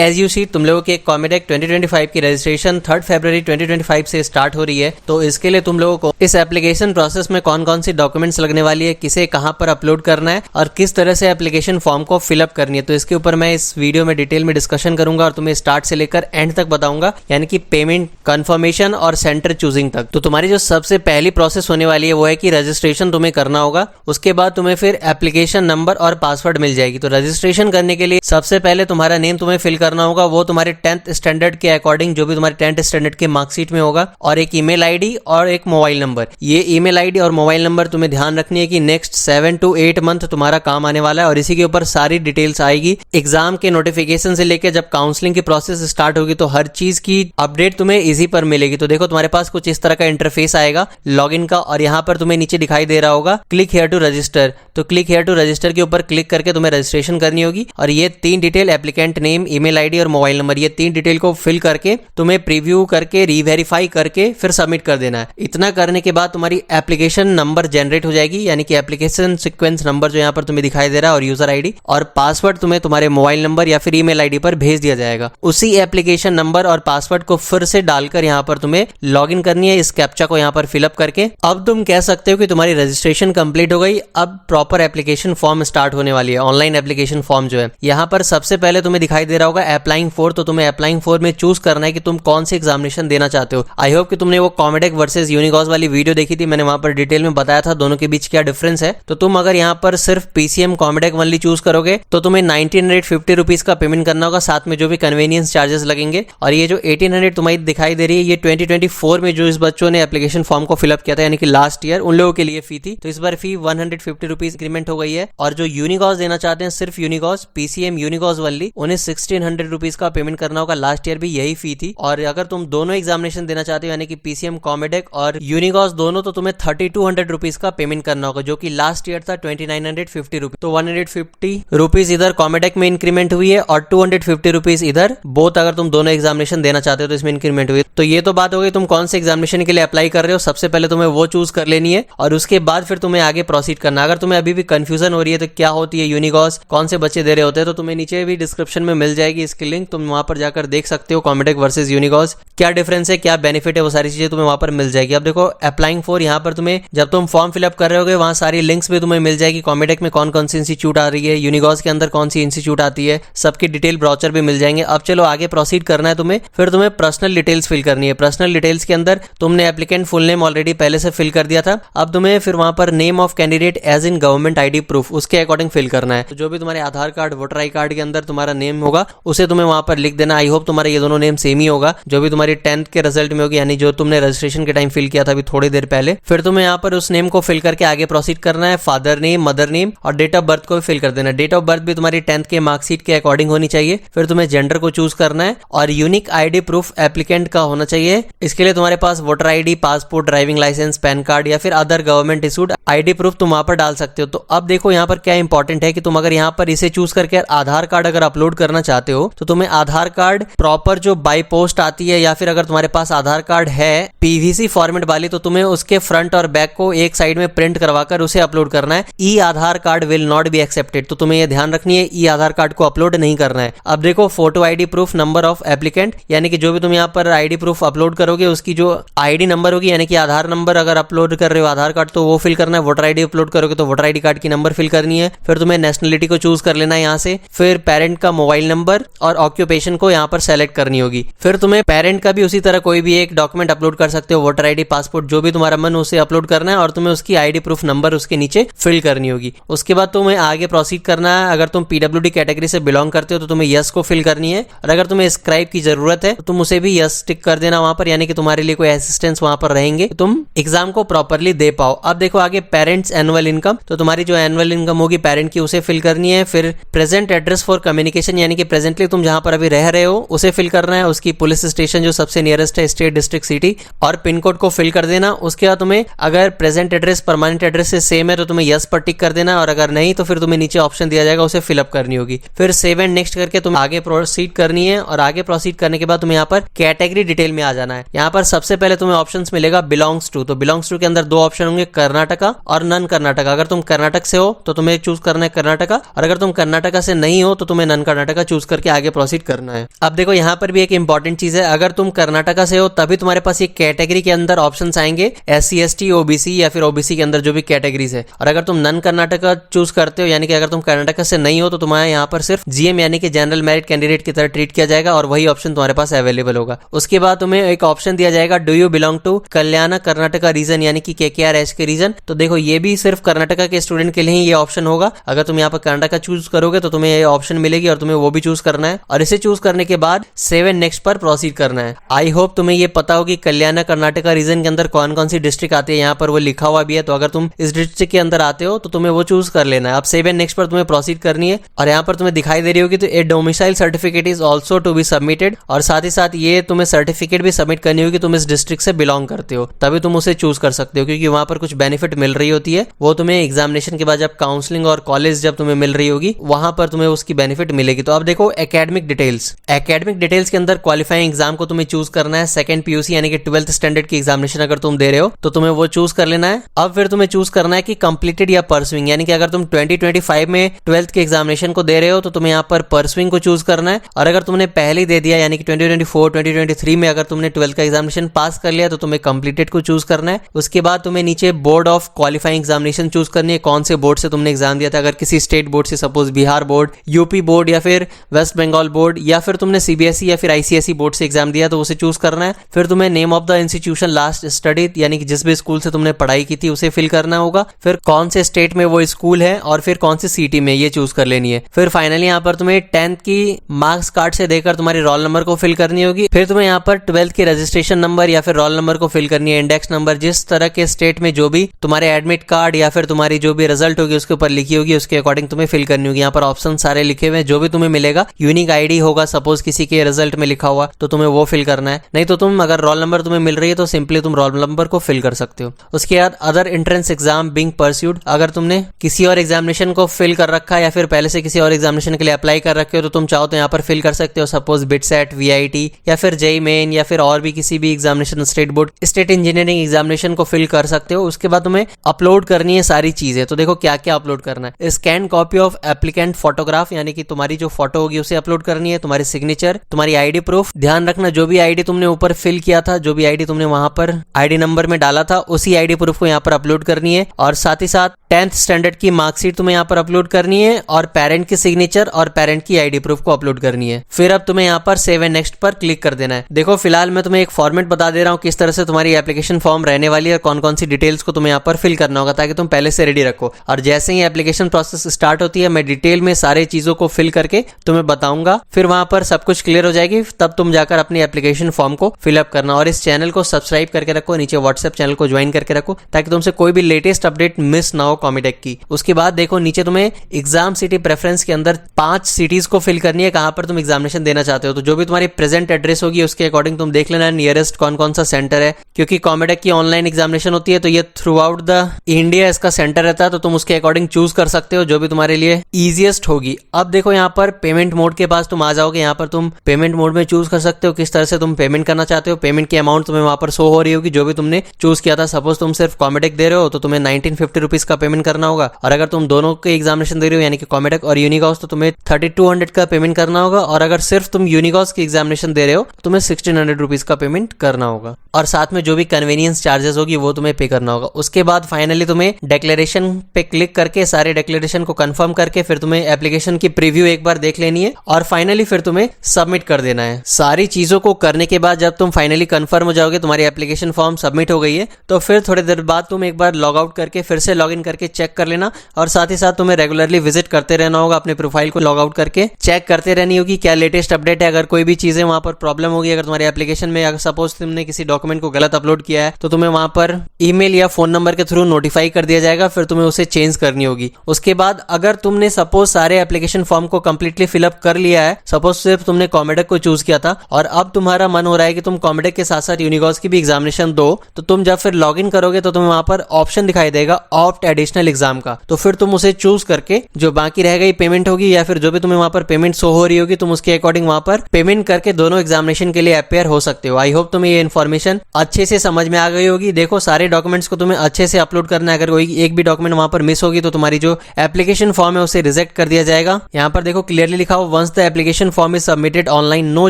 As you see तुम लोगों के कॉमेडेक 2025 की रजिस्ट्रेशन 3 फरवरी 2025 से स्टार्ट हो रही है। तो इसके लिए तुम लोगों को इस एप्लीकेशन प्रोसेस में कौन कौन सी डॉक्यूमेंट्स लगने वाली है, किसे कहां पर अपलोड करना है और किस तरह से एप्लीकेशन फॉर्म को फिलअप करनी है, तो इसके ऊपर मैं इस वीडियो में डिटेल में डिस्कशन करूंगा और तुम्हें स्टार्ट से लेकर एंड तक बताऊंगा, यानी कि पेमेंट, कंफर्मेशन और सेंटर चूजिंग तक। तो तुम्हारी जो सबसे पहली प्रोसेस होने वाली है वो है कि रजिस्ट्रेशन तुम्हें करना होगा। उसके बाद तुम्हें फिर एप्लीकेशन नंबर और पासवर्ड मिल जाएगी। तो रजिस्ट्रेशन करने के लिए सबसे पहले तुम्हारा नेम तुम्हें फिल करना होगा, वो तुम्हारे 10th स्टैंडर्ड के अकॉर्डिंग जो भी तुम्हारे 10th स्टैंडर्ड के मार्कशीट में होगा, और एक ईमेल आईडी और एक मोबाइल नंबर। ये ईमेल आईडी और मोबाइल नंबर तुम्हें ध्यान रखनी है कि नेक्स्ट 7 to 8 मंथ तुम्हारा काम आने वाला है और इसी के ऊपर सारी डिटेल्स आएगी। एग्जाम के नोटिफिकेशन से लेकर जब काउंसलिंग की प्रोसेस स्टार्ट होगी तो हर चीज की अपडेट तुम्हें इजी पर मिलेगी। तो देखो तुम्हारे पास कुछ इस तरह का इंटरफेस आएगा लॉगिन का, और यहाँ पर तुम्हें नीचे दिखाई दे रहा होगा क्लिक हियर टू रजिस्टर। तो क्लिक हियर टू रजिस्टर के ऊपर क्लिक करके तुम्हें रजिस्ट्रेशन करनी होगी और ये 3 detail, applicant name, email ID और मोबाइल नंबर, ये 3 डिटेल को फिल करके तुम्हें प्रीव्यू करके रीवेरीफाई करके फिर सबमिट कर देना है। इतना करने के बाद तुम्हारी एप्लीकेशन नंबर जनरेट हो जाएगी, यानी कि एप्लीकेशन सीक्वेंस नंबर जो यहाँ पर तुम्हें दिखाई दे रहा है और यूजर आईडी और पासवर्ड तुम्हें तुम्हारे मोबाइल नंबर या फिर ईमेल आईडी पर भेज दिया जाएगा। उसी एप्लीकेशन नंबर और पासवर्ड को फिर से डालकर यहाँ पर तुम्हें लॉगिन करनी है, इस कैप्चा को यहाँ पर फिलअप करके। अब तुम कह सकते हो कि तुम्हारी रजिस्ट्रेशन कंप्लीट हो गई। अब प्रॉपर एप्लीकेशन फॉर्म स्टार्ट होने वाली है, ऑनलाइन एप्लीकेशन फॉर्म जो है। यहाँ पर सबसे पहले तुम्हें दिखाई दे रहा होगा अप्लाइंग फॉर, तो तुम्हें अप्लाइंग फॉर में चूज करना है कि तुम कौन सी एग्जामिनेशन देना चाहते हो। आई होप कि तुमने वो कॉमेडेक वर्सेस यूनिकॉस वाली वीडियो देखी थी, मैंने वहां पर डिटेल में बताया था दोनों के बीच क्या डिफरेंस है। तो तुम अगर यहाँ पर सिर्फ पीसीएम कॉमेडेक ओनली चूज करोगे तो तुम्हें 1950 रुपीज का पेमेंट करना होगा, साथ में जो भी कन्वीनियंस चार्जेस लगेंगे। और ये जो 1800 तुम्हारी दिखाई दे रही है, ये 2024 में जो इस बच्चों ने एप्लीकेशन फॉर्म को फिलअप किया था, यानी कि लास्ट ईयर, उन लोगों के लिए फी थी। तो इस बार फी 150 रुपीज इंक्रीमेंट हो गई है। और जो यूनिकॉस देना चाहते हैं, सिर्फ यूनिकॉस, पीसीएम यूनिकॉस ओनली, उन्हें 1600 रुपीज का पेमेंट करना होगा। लास्ट ईयर भी यही फी थी। और अगर तुम दोनों एग्जामिनेशन देना चाहते हो, यानी कि पीसीएम कॉमेडेक और यूनिकॉस दोनों, तो तुम्हें 3200 रुपीज का पेमेंट करना होगा, जो कि लास्ट ईयर था 2950 रुपीज। तो 150 रुपीज इधर कॉमेडेक में इंक्रीमेंट हुई है और 250 रुपीज इधर, बोथ अगर तुम दोनों एग्जामिनेशन देना चाहते हो तो इसमें इंक्रीमेंट हुई। तो ये तो बात हो गई तुम कौन से एग्जामिनेशन के लिए अप्लाई कर रहे हो। सबसे पहले तुम्हें वो चूज कर लेनी है और उसके बाद फिर तुम्हें आगे प्रोसीड करना। अगर तुम्हें अभी भी कंफ्यूजन हो रही है तो क्या होती है यूनिकॉस, कौन से बच्चे दे रहे होते हैं, तो तुम्हें नीचे भी डिस्क्रिप्शन में मिल जाएगी इसकी लिंक, तुम वहां पर जाकर देख सकते हो कॉमेडेक वर्सेस यूनिकॉस क्या डिफरेंस है, क्या बेनिफिट है, वो सारी चीजें तुम्हें वहां पर मिल जाएगी। अब देखो अप्लाइंग फॉर, यहाँ पर तुम्हें जब तुम फॉर्म फिलअप कर रहे होगे वहां सारी लिंक्स भी तुम्हें मिल जाएगी। कॉमेडेक में कौन कौन सी इंस्टीट्यूट आ रही है, यूनिकॉस के अंदर कौन सी इंस्टीट्यूट आती है, सबकी डिटेल ब्राउचर भी मिल जाएंगे। अब चलो आगे प्रोसीड करना है तुम्हें, फिर तुम्हें पर्सनल डिटेल्स फिल करनी है। पर्सनल डिटेल्स के अंदर तुमने एप्लीकेंट फुल नेम ऑलरेडी पहले से फिल कर दिया था, अब तुम्हें फिर वहां पर name of candidate as in government ID proof, उसके अकॉर्डिंग फिल करना है। तो जो भी तुम्हारे Aadhaar card, voter I card के अंदर तुम्हारा नेम होगा उसे तुम्हें वहां पर लिख देना। आई होप तुम्हारा ये दोनों नेम सेम ही होगा, जो भी तुम्हारी 10th के रिजल्ट में होगी, यानी जो तुमने रजिस्ट्रेशन के टाइम फिल किया था अभी थोड़ी देर पहले। फिर तुम्हें यहाँ पर उस नेम को फिल करके आगे प्रोसीड करना है। फादर नेम, मदर नेम और डेट ऑफ बर्थ को फिल कर देना। डेट ऑफ बर्थ भी तुम्हारी 10th के मार्कशीट के अकॉर्डिंग होनी चाहिए। फिर तुम्हें जेंडर को चूज करना है और यूनिक आईडी प्रूफ एप्लीकेंट का होना चाहिए। इसके लिए तुम्हारे पास voter ID, passport, driving licence, PAN card या फिर other government issued ID proof तुम वहां पर डाल सकते हो। तो अब देखो यहाँ पर क्या इंपॉर्टेंट है कि तुम अगर यहाँ पर इसे चूज करके आधार कार्ड अगर अपलोड करना चाहते हो तो तुम्हें आधार कार्ड प्रॉपर जो बाय पोस्ट आती है, या फिर अगर तुम्हारे पास आधार कार्ड है पीवीसी फॉर्मेट वाली, तो तुम्हें उसके फ्रंट और बैक को एक साइड में प्रिंट करवाकर उसे अपलोड करना है। E Aadhaar card will not be accepted, तो तुम्हें यह ध्यान रखनी है ई आधार कार्ड को अपलोड नहीं करना है। अब देखो photo ID proof number of applicant, यानी कि जो भी तुम यहाँ पर आईडी प्रूफ अपलोड करोगे उसकी जो आईडी नंबर होगी, यानी कि आधार नंबर अगर अपलोड कर रहे हो आधार कार्ड तो वो फिल करना है। वोटर आईडी अपलोड करोगे तो वोटर आईडी कार्ड की नंबर फिल करनी है। फिर तुम्हें नेशनलिटी को चूज कर लेना है यहाँ से। फिर पेरेंट का मोबाइल नंबर और ऑक्यूपेशन को यहाँ पर सेलेक्ट करनी होगी। फिर तुम्हें पेरेंट का भी उसी तरह कोई भी एक डॉक्यूमेंट अपलोड कर सकते हो, वोटर आईडी, पासपोर्ट, जो भी तुम्हारा मन उसे अपलोड करना है और तुम्हें उसकी आईडी प्रूफ नंबर उसके नीचे फिल करनी होगी। उसके बाद तुम्हें आगे प्रोसीड करना है। अगर तुम पीडब्ल्यूडी कैटेगरी से बिलोंग करते हो तो तुम्हें यस को फिल करनी है, और अगर तुम्हें स्क्राइब की जरूरत है तो तुम उसे भी यस टिक कर देना वहां पर, यानी कि तुम्हारे लिए कोई असिस्टेंस वहां पर रहेंगे, तुम एग्जाम को प्रॉपरली दे पाओ। अब देखो आगे पेरेंट्स एनुअल इनकम, तो तुम्हारी जो एनुअल इनकम होगी पेरेंट की उसे फिल करनी है। फिर प्रेजेंट एड्रेस फॉर कम्युनिकेशन, यानी कि प्रेजेंटली तुम जहां पर अभी रह रहे हो उसे फिल करना है। उसकी पुलिस स्टेशन जो सबसे नियरेस्ट है, स्टेट, डिस्ट्रिक्ट, सिटी और पिन कोड को फिल कर देना। उसके बाद तुम्हें अगर प्रेजेंट एड्रेस परमानेंट एड्रेस से सेम है तो तुम्हें यस पर टिक कर देना, और अगर नहीं तो फिर तुम्हें नीचे ऑप्शन दिया जाएगा उसे फिलअप करनी होगी। फिर सेव एंड नेक्स्ट करके तुम आगे प्रोसीड करनी है, और आगे प्रोसीड करने के बाद तुम्हें यहाँ पर कैटेगरी डिटेल में आ जाना है। यहाँ पर सबसे पहले तुम्हें ऑप्शंस मिलेगा बिलोंग्स टू, तो बिलोंग्स टू के अंदर 2 ऑप्शन होंगे, कर्नाटका और नन कर्नाटका। अगर तुम कर्नाटक से हो तो तुम्हें चूज करना है कर्नाटका, और अगर तुम कर्नाटका से नहीं हो तो तुम्हें नन कर्नाटका चूज करके करके आगे प्रोसीड करना है। अब देखो यहाँ पर भी एक इंपॉर्टेंट चीज है, अगर तुम कर्नाटका से हो तभी तुम्हारे पास ये कैटेगरी के अंदर ऑप्शंस आएंगे SC ST OBC या फिर OBC के अंदर जो भी कैटेगरीज है। और अगर तुम नन कर्नाटका चूज करते हो यानी कि अगर तुम कर्नाटका से नहीं हो तो तुम्हारे यहाँ पर सिर्फ GM यानी कि जनरल मेरिट कैंडिडेट की तरह ट्रीट किया जाएगा और वही ऑप्शन तुम्हारे पास अवेलेबल होगा। उसके बाद तुम्हें एक ऑप्शन दिया जाएगा do you belong to Kalyan Karnataka region यानी कि KKRH के रीजन। तो देखो ये भी सिर्फ कर्नाटका के स्टूडेंट के लिए ही ये ऑप्शन होगा। अगर तुम यहाँ पर कर्नाटका चूज करोगे तो तुम्हें ये ऑप्शन मिलेगी और तुम्हें वो भी चूज करना है और इसे चूज करने के बाद 7 नेक्स्ट पर प्रोसीड करना है। आई होप तुम्हें ये पता हो कि कल्याण कर्नाटका रीजन के अंदर कौन कौन सी डिस्ट्रिक्ट आती है, यहाँ पर वो लिखा हुआ भी है। तो अगर तुम इस डिस्ट्रिक्ट के अंदर आते हो तो तुम्हें वो चूज कर लेना है। अब 7 नेक्स्ट पर तुम्हें प्रोसीड करनी है और यहाँ पर तुम्हें दिखाई दे रही होगी तो a domicile certificate is also to be submitted, और साथ ही साथ ये तुम्हें सर्टिफिकेट भी सबमिट करनी होगी तुम इस डिस्ट्रिक्ट से बिलोंग करते हो, तभी तुम उसे चूज कर सकते हो क्योंकि वहां पर कुछ बेनिफिट मिल रही होती है। वो तुम्हें एग्जामिनेशन के बाद जब काउंसलिंग और कॉलेज जब तुम्हें मिल रही होगी वहां पर तुम्हें उसकी बेनिफिट मिलेगी। तो अब देखो एकेडमिक डिटेल्स के अंदर क्वालिफाइंग एग्जाम को तुम्हें चूज करना है। सेकंड PUC यानी कि 12th स्टैंडर्ड की एग्जामिनेशन अगर तुम दे रहे हो तो तुम्हें वो चूज कर लेना है। अब फिर तुम्हें चूज करना है कि कंप्लीटेड या परसुइंग, यानी कि अगर तुम 2025 में 12th के एग्जामिनेशन को दे रहे हो तो तुम्हें यहाँ पर परसुइंग को चूज करना है। और अगर तुमने पहले दे दिया यानी कि 2024 2023 में अगर तुमने 12th का एग्जामिनेशन पास कर लिया तो तुम्हें कंप्लीटेड को चूज करना है। उसके बाद तुम्हें नीचे board of qualifying examination choose करनी है, कौन से बोर्ड से तुमने एग्जाम दिया था। अगर किसी स्टेट बोर्ड से, suppose Bihar board, UP board या फिर वेस्ट बंगाल बोर्ड या फिर तुमने CBSE या फिर ICSE बोर्ड से एग्जाम दिया तो उसे चूज करना है। फिर तुम्हें name of the institution last study यानी कि जिस भी स्कूल से तुमने पढ़ाई की थी उसे फिल करना होगा। फिर कौन से स्टेट में वो स्कूल है और फिर कौन सी सिटी में, ये चूज कर लेनी है। फिर फाइनली यहाँ पर तुम्हें 10th की मार्क्स कार्ड से देकर तुम्हारी रोल नंबर को फिल करनी होगी। फिर तुम्हें यहाँ पर 12th की रजिस्ट्रेशन नंबर या फिर रोल नंबर को फिल करनी है, इंडेक्स नंबर, जिस तरह के स्टेट में जो भी तुम्हारे एडमिट कार्ड या फिर तुम्हारी जो भी रिजल्ट होगी उसके ऊपर लिखी होगी उसके अकॉर्डिंग तुम्हें फिल करनी होगी। यहाँ पर ऑप्शन सारे लिखे हुए हैं, जो भी तुम्हें मिलेगा यूनिक ID होगा, सपोज किसी के रिजल्ट में लिखा हुआ तो तुम्हें वो फिल करना है। नहीं तो तुम अगर रोल नंबर तुम्हें मिल रही है तो सिंपली तुम रोल नंबर को फिल कर सकते हो। उसके बाद other entrance exam being pursued, अगर तुमने किसी और एग्जामिनेशन को फिल कर रखा है या फिर पहले से किसी और एग्जामिनेशन के लिए अप्लाई कर रखे हो तो तुम चाहो तो यहाँ पर फिल कर सकते हो, सपोज बिटसेट, VIT या फिर JEE मेन या फिर और भी किसी भी examination, state board, state engineering examination को फिल कर सकते हो। उसके बाद तुम्हें अपलोड करनी है सारी चीजें। तो देखो क्या क्या अपलोड करना है। Scan copy of applicant photograph यानी कि तुम्हारी जो फोटो होगी उसे अपलोड करनी है, तुम्हारी सिग्नेचर, तुम्हारी ID प्रूफ, ध्यान रखना जो भी ID तुमने ऊपर फिल किया था, जो भी ID तुमने वहां पर ID नंबर में डाला था उसी ID प्रूफ को यहाँ पर अपलोड करनी है। और साथ ही साथ 10th स्टैंडर्ड की मार्कशीट तुम्हें यहाँ पर अपलोड करनी है और पेरेंट की सिग्नेचर और पेरेंट की ID प्रूफ को अपलोड करनी है। फिर अब तुम्हें यहाँ पर सेव एंड नेक्स्ट पर क्लिक कर देना है। देखो फिलहाल मैं तुम्हें एक फॉर्मेट बता दे रहा हूँ किस तरह से तुम्हारी एप्लीकेशन फॉर्म रहने वाली है और कौन कौन सी डिटेल्स को तुम्हें यहाँ पर फिल करना होगा ताकि तुम पहले से रेडी रखो। और जैसे ही एप्लीकेशन प्रोसेस स्टार्ट होती है मैं डिटेल में सारे चीजों को फिल करके तुम्हें बताऊंगा। फिर वहां पर सब कुछ क्लियर हो जाएगी, तब तुम जाकर अपनी एप्लीकेशन फॉर्म को फिलअप करना। और इस चैनल को सब्सक्राइब करके रखो, नीचे व्हाट्सएप चैनल को ज्वाइन करके रखो ताकि तुमसे कोई भी लेटेस्ट अपडेट मिस ना हो कॉमेटेक की। उसके बाद देखो नीचे तुम्हें एग्जाम सिटी प्रेफरेंस के अंदर 5 सिटीज को फिल करनी है कहां पर तुम एग्जामिनेशन देना चाहते हो। तो जो भी तुम्हारी प्रेजेंट एड्रेस होगी उसके अकॉर्डिंग तुम देख लेना नियरेस्ट कौन कौन सा सेंटर है, क्योंकि कॉमेटेक की ऑनलाइन एग्जामिनेशन होती है तो ये थ्रू आउट द इंडिया इसका सेंटर रहता है। तो तुम उसके अकॉर्डिंग चूज कर सकते हो जो भी तुम्हारे लिए इजीएस्ट होगी। अब देखो यहाँ पर पेमेंट मोड के पास तुम आ जाओगे, यहाँ पर तुम पेमेंट मोड में चूज कर सकते हो किस तरह से तुम पेमेंट करना चाहते हो। पेमेंट की अमाउंट तुम्हें वहां पर शो हो रही होगी जो भी तुमने चूज किया था। सपोज तुम सिर्फ कॉमेटेक दे रहे हो तो तुम्हें 1950 रुपीज का पेमेंट करना होगा, और अगर तुम दोनों के एग्जामिनेशन दे रहे हो यानी कि कॉमेटेक और यूनिकॉस तो तुम्हें 3200 का पेमेंट करना होगा, और अगर सिर्फ तुम यूनिकॉस की एग्जामिनेशन दे रहे हो तो तुम्हें 1600 रुपीज का पेमेंट करना होगा, और साथ में जो भी कन्वीनियंस चार्जेस होगी वो तुम्हें पे करना होगा। उसके बाद फाइनली तुम्हें डिक्लेरेशन पे क्लिक करके सारे डिक्लेरेशन को कंफर्म करके फिर तुम्हें एप्लीकेशन की प्रीव्यू एक बार देख लेनी है और फाइनली फिर तुम्हें सबमिट कर देना है। सारी चीजों को करने के बाद जब तुम फाइनली कंफर्म हो जाओगे तुम्हारी एप्लीकेशन फॉर्म सबमिट हो गई है, तो फिर थोड़ी देर बाद तुम एक बार लॉग आउट करके फिर से लॉग इन करके चेक कर लेना, और साथ ही साथ तुम्हें रेगुलरली विजिट करते रहना होगा, अपने प्रोफाइल को लॉग आउट करके चेक करते रहनी होगी क्या लेटेस्ट अपडेट है। अगर कोई भी चीजें वहां पर प्रॉब्लम होगी, अगर तुम्हारी एप्लीकेशन में अगर सपोज तुमने किसी डॉक्यूमेंट को गलत अपलोड किया है तो तुम्हें वहां पर ईमेल या फोन नंबर के थ्रू नोटिफाई कर दिया जाएगा, फिर तुम्हें उसे चेंज करनी होगी। उसके बाद अगर तुमने सपोज सारे एप्लीकेशन फॉर्म को कंप्लीटली फिलअप कर लिया है, सपोज सिर्फ तुमने कॉमेटेक को चूज किया था और अब तुम्हारा मन हो रहा है कि तुम कॉमेटेक के साथ साथ यूनिकॉस की भी एग्जामिनेशन दो, तो तुम जब फिर लॉग इन करोगे तो तुम्हें वहां पर ऑप्शन दिखाई देगा ऑप्ट एडिशनल एग्जाम का, तो फिर तुम उसे चूज करके जो बाकी रह गई पेमेंट होगी या फिर जो भी तुम्हें वहां पर पेमेंट शो हो रही होगी तुम उसके अकॉर्डिंग वहां पर पेमेंट करके दोनों एग्जामिनेशन के लिए अपेयर हो सकते हो। आई होप तुम्हें ये इन्फॉर्मेशन अच्छे से समझ में आ गई होगी। देखो सारे डॉक्यूमेंट्स को तुम्हें अच्छे से अपलोड करना है, अगर कोई एक भी डॉक्यूमेंट वहां पर मिस होगी तो तुम्हारी जो एप्लीकेशन फॉर्म है उसे रिजेक्ट कर दिया जाएगा। यहाँ पर देखो क्लियरली लिखा हो once the application form is submitted online no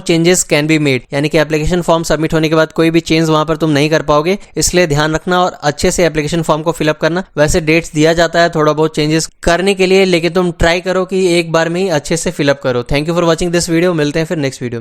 changes can be made, यानी कि एप्लीकेशन फॉर्म सबमिट होने के बाद कोई भी चेंज वहां पर तुम नहीं कर पाओगे, इसलिए ध्यान रखना और अच्छे से एप्लीकेशन फॉर्म को फिलअप करना। वैसे डेट्स दिया जाता है थोड़ा बहुत चेंजेस करने के लिए, लेकिन तुम ट्राई करो कि एक बार में ही अच्छे से फिलअप करो। Thank you for watching this video, मिलते हैं फिर नेक्स्ट वीडियो में।